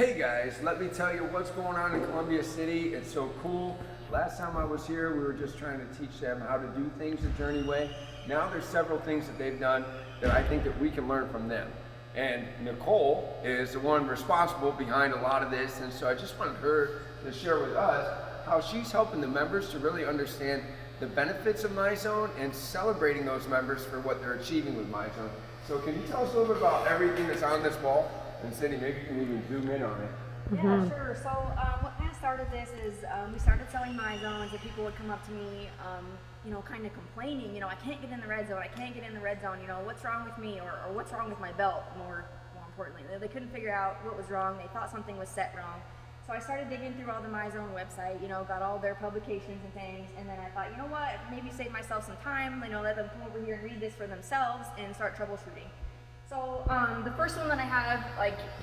Hey guys, let me tell you what's going on in Columbia City. It's so cool. Last time I was here, we were just trying to teach them how to do things the Journey way. Now there's several things that they've done that I think that we can learn from them. And Nicole is the one responsible behind a lot of this, and so I just wanted her to share with us how she's helping the members to really understand the benefits of MyZone and celebrating those members for what they're achieving with MyZone. So can you tell us a little bit about everything that's on this wall? And Cindy, maybe you can even zoom in on it. Yeah, sure. So what kind of started this is we started selling MyZones, and people would come up to me, kind of complaining, I can't get in the red zone, I can't get in the red zone, what's wrong with me, or what's wrong with my belt, more importantly. They couldn't figure out what was wrong, they thought something was set wrong. So I started digging through all the MyZone website, got all their publications and things, and then I thought, you know what, maybe save myself some time, let them come over here and read this for themselves and start troubleshooting. So the first one that I have,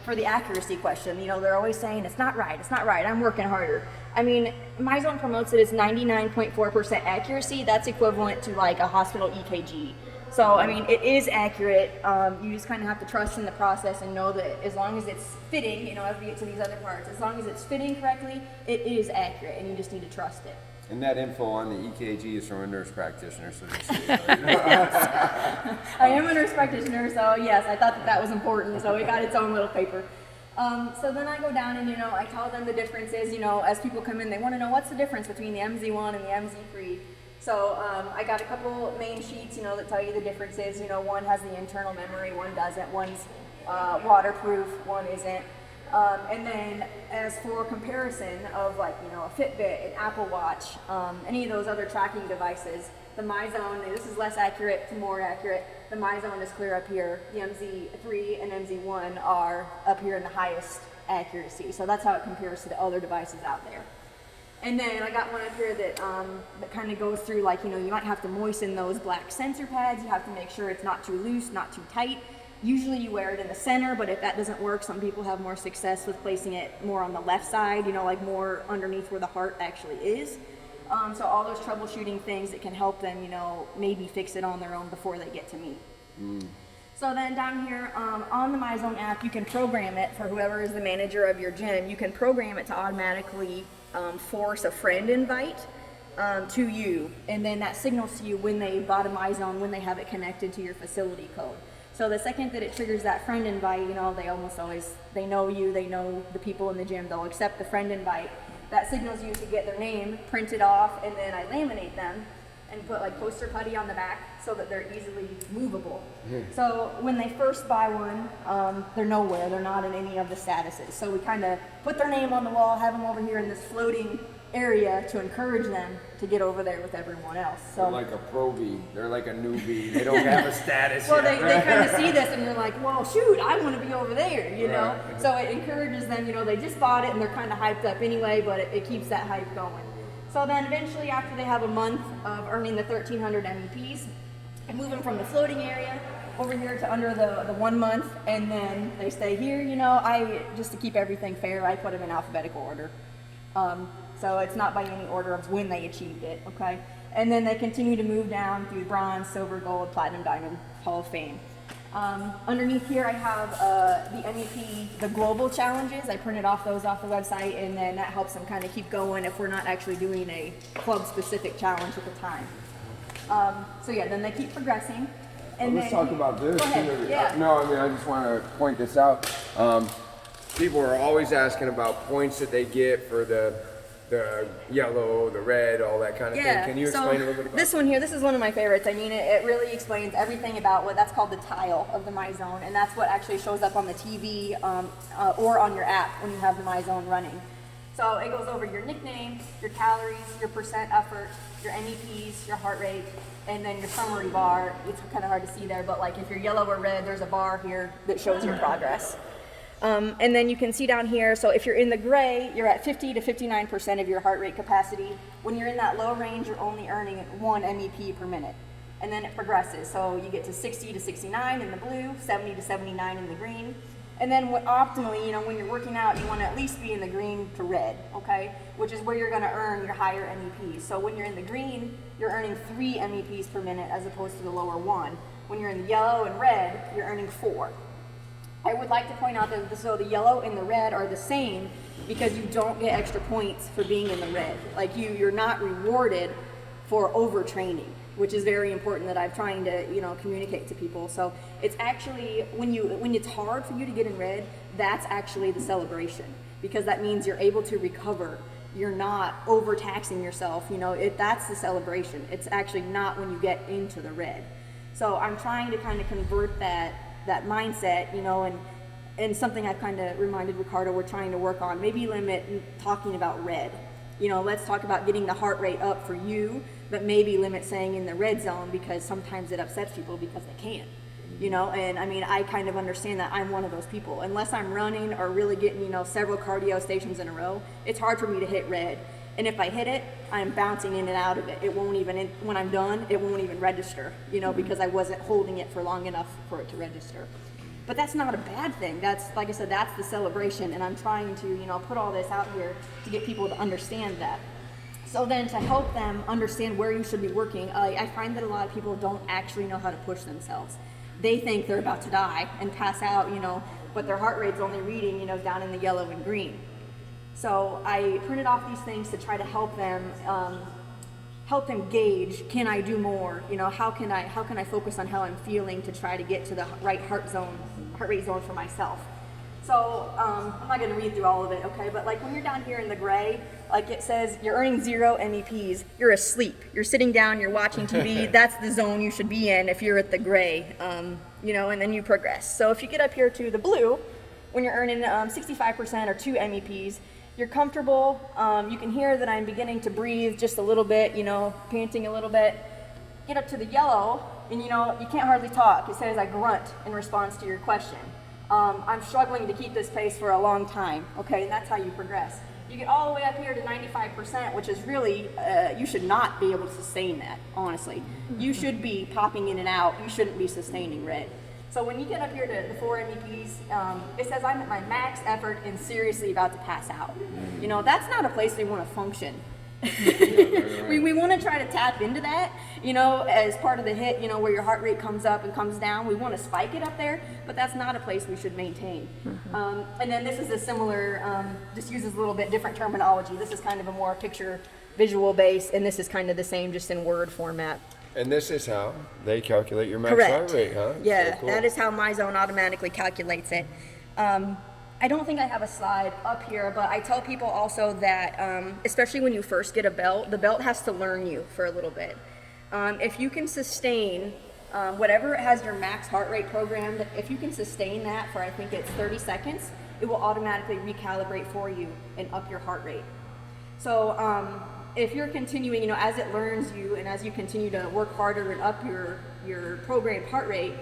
for the accuracy question, they're always saying, it's not right, I'm working harder. I mean, MyZone promotes it as 99.4% accuracy. That's equivalent to like a hospital EKG. So, I mean, it is accurate. You just kind of have to trust in the process and know that as long as it's fitting, as we get to these other parts, as long as it's fitting correctly, it is accurate, and you just need to trust it. And that info on the EKG is from a nurse practitioner, so just Yes. I am a nurse practitioner, so yes, I thought that was important, so it got its own little paper. So then I go down and, I tell them the differences, as people come in, they want to know what's the difference between the MZ1 and the MZ3. So I got a couple main sheets, that tell you the differences. One has the internal memory, one doesn't, one's waterproof, one isn't. And then as for comparison of a Fitbit, an Apple Watch, any of those other tracking devices, the MyZone, this is less accurate to more accurate. The MyZone is clear up here. The MZ3 and MZ1 are up here in the highest accuracy. So that's how it compares to the other devices out there. And then I got one up here that kind of goes through you might have to moisten those black sensor pads. You have to make sure it's not too loose, not too tight. Usually you wear it in the center, but if that doesn't work, some people have more success with placing it more on the left side, more underneath where the heart actually is. So all those troubleshooting things that can help them, maybe fix it on their own before they get to me. So then down here on the MyZone app, you can program it for whoever is the manager of your gym. You can program it to automatically force a friend invite to you, and then that signals to you when they bought a MyZone, when they have it connected to your facility code. So the second that it triggers that friend invite, they almost always, they know you, they know the people in the gym, they'll accept the friend invite. That signals you to get their name printed off, and then I laminate them and put poster putty on the back so that they're easily movable. So when they first buy one, they're nowhere, they're not in any of the statuses. So we kind of put their name on the wall, have them over here in this floating area to encourage them to get over there with everyone else. So they're like a probie, they're like a newbie, they don't have a status well, yet. they kind of see this and you're like, well, shoot, I want to be over there, Right. So it encourages them, they just bought it and they're kind of hyped up anyway, but it keeps that hype going. So then eventually after they have a month of earning the 1,300 MEPs, I move them from the floating area over here to under the 1 month, and then they stay here, I just to keep everything fair, I put them in alphabetical order. So it's not by any order of when they achieved it, okay? And then they continue to move down through bronze, silver, gold, platinum, diamond, Hall of Fame. Underneath here I have the MEP, the global challenges. I printed off those off the website, and then that helps them kind of keep going if we're not actually doing a club-specific challenge at the time. So yeah, then they keep progressing. And let's talk about this. Go ahead. Yeah. No, I just want to point this out. People are always asking about points that they get for the yellow, the red, all that kind of thing. Can you explain a little bit about this one here? This is one of my favorites. I mean, it really explains everything about what that's called the tile of the MyZone, and that's what actually shows up on the TV or on your app when you have the MyZone running. So it goes over your nickname, your calories, your percent effort, your MEPs, your heart rate, and then your summary bar. It's kind of hard to see there, but if you're yellow or red, there's a bar here that shows your progress. And then you can see down here, so if you're in the gray, you're at 50 to 59% of your heart rate capacity. When you're in that low range, you're only earning 1 MEP per minute. And then it progresses, so you get to 60 to 69 in the blue, 70 to 79 in the green. And then optimally, when you're working out, you want to at least be in the green to red, okay? Which is where you're going to earn your higher MEPs. So when you're in the green, you're earning 3 MEPs per minute as opposed to the lower 1. When you're in the yellow and red, you're earning 4. I would like to point out that so the yellow and the red are the same because you don't get extra points for being in the red. Like you're not rewarded for overtraining, which is very important that I'm trying to, you know, communicate to people. So it's actually when it's hard for you to get in red, that's actually the celebration, because that means you're able to recover. You're not overtaxing yourself, you know, that's the celebration. It's actually not when you get into the red. So I'm trying to kind of convert that mindset, you know, and something I've kind of reminded Ricardo we're trying to work on, maybe limit talking about red. You know, let's talk about getting the heart rate up for you, but maybe limit saying in the red zone, because sometimes it upsets people because they can't, you know. And I mean, I kind of understand that. I'm one of those people. Unless I'm running or really getting, you know, several cardio stations in a row, it's hard for me to hit red. And if I hit it, I'm bouncing in and out of it. It won't even, when I'm done, it won't even register, you know, because I wasn't holding it for long enough for it to register. But that's not a bad thing. That's, like I said, that's the celebration. And I'm trying to, you know, put all this out here to get people to understand that. So then to help them understand where you should be working, I find that a lot of people don't actually know how to push themselves. They think they're about to die and pass out, you know, but their heart rate's only reading, you know, down in the yellow and green. So I printed off these things to try to help them gauge, can I do more? You know, how can I focus on how I'm feeling to try to get to the right heart rate zone for myself. So I'm not going to read through all of it, okay? But like when you're down here in the gray, like it says you're earning 0 MEPs, you're asleep. You're sitting down, you're watching TV. That's the zone you should be in if you're at the gray, you know, and then you progress. So if you get up here to the blue, when you're earning 65% or 2 MEPs, you're comfortable. You can hear that I'm beginning to breathe just a little bit, you know, panting a little bit. Get up to the yellow, and you know, you can't hardly talk. It says I grunt in response to your question. I'm struggling to keep this pace for a long time, okay, and that's how you progress. You get all the way up here to 95%, which is really, you should not be able to sustain that, honestly. You should be popping in and out. You shouldn't be sustaining red. So when you get up here to the 4 MEPs, it says I'm at my max effort and seriously about to pass out. You know, that's not a place we want to function. We want to try to tap into that, you know, as part of the hit, you know, where your heart rate comes up and comes down. We want to spike it up there, but that's not a place we should maintain. And then this is a similar, just uses a little bit different terminology. This is kind of a more picture visual base, and this is kind of the same, just in word format. And this is how they calculate your max Correct. heart rate, huh? Yeah, So cool. that is how MyZone automatically calculates it. I don't think I have a slide up here, but I tell people also that, especially when you first get a belt, the belt has to learn you for a little bit. If you can sustain whatever has your max heart rate programmed, if you can sustain that for, I think it's 30 seconds, it will automatically recalibrate for you and up your heart rate. So if you're continuing, you know, as it learns you and as you continue to work harder and up your programmed heart rate,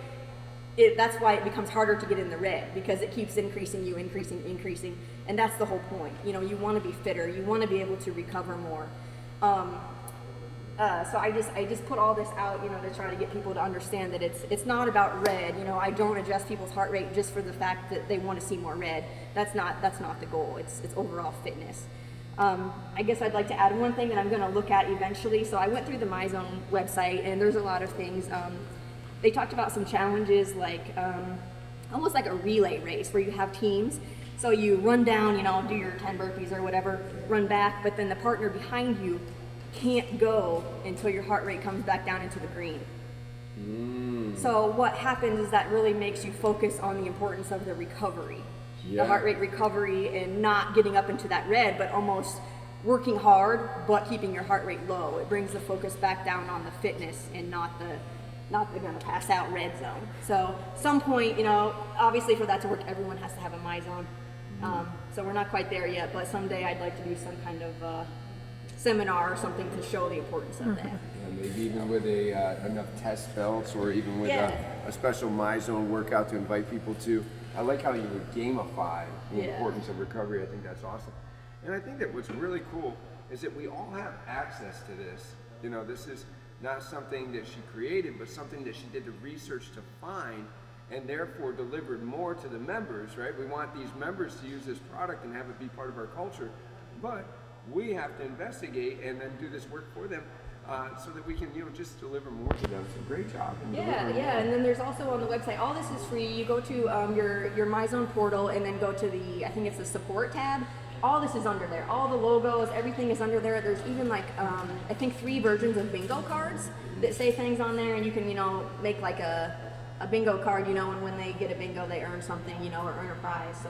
that's why it becomes harder to get in the red, because it keeps increasing, and that's the whole point. You know, you want to be fitter, you want to be able to recover more. So I just put all this out, you know, to try to get people to understand that it's not about red. You know, I don't adjust people's heart rate just for the fact that they want to see more red. That's not the goal. It's overall fitness. I guess I'd like to add one thing that I'm going to look at eventually. So I went through the MyZone website, and there's a lot of things. They talked about some challenges like almost like a relay race where you have teams. So you run down, you know, do your 10 burpees or whatever, run back, but then the partner behind you can't go until your heart rate comes back down into the green. So what happens is that really makes you focus on the importance of the recovery, the heart rate recovery, and not getting up into that red, but almost working hard, but keeping your heart rate low. It brings the focus back down on the fitness and not the gonna pass out red zone. So some point, you know, obviously for that to work, everyone has to have a MyZone. So we're not quite there yet, but someday I'd like to do some kind of seminar or something to show the importance of that. And maybe even with enough test belts, or even with a special MyZone workout to invite people to. I like how you would gamify the importance of recovery. I think that's awesome. And I think that what's really cool is that we all have access to this. You know, this is not something that she created, but something that she did the research to find, and therefore delivered more to the members, right? We want these members to use this product and have it be part of our culture, but we have to investigate and then do this work for them so that we can, just deliver more to them. So great job. Yeah, and then there's also on the website, all this is free. You go to your MyZone portal and then go to I think it's the support tab. All this is under there. All the logos, everything is under there. There's even like, I think 3 versions of bingo cards that say things on there, and you can, make like a bingo card, and when they get a bingo, they earn something, or earn a prize. So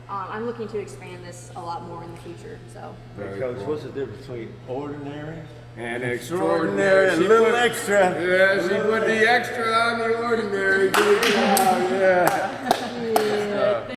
I'm looking to expand this a lot more in the future. So. Coach, what's the difference between ordinary And extraordinary? A little extra. Yeah, she put the extra on the ordinary. Good job, yeah.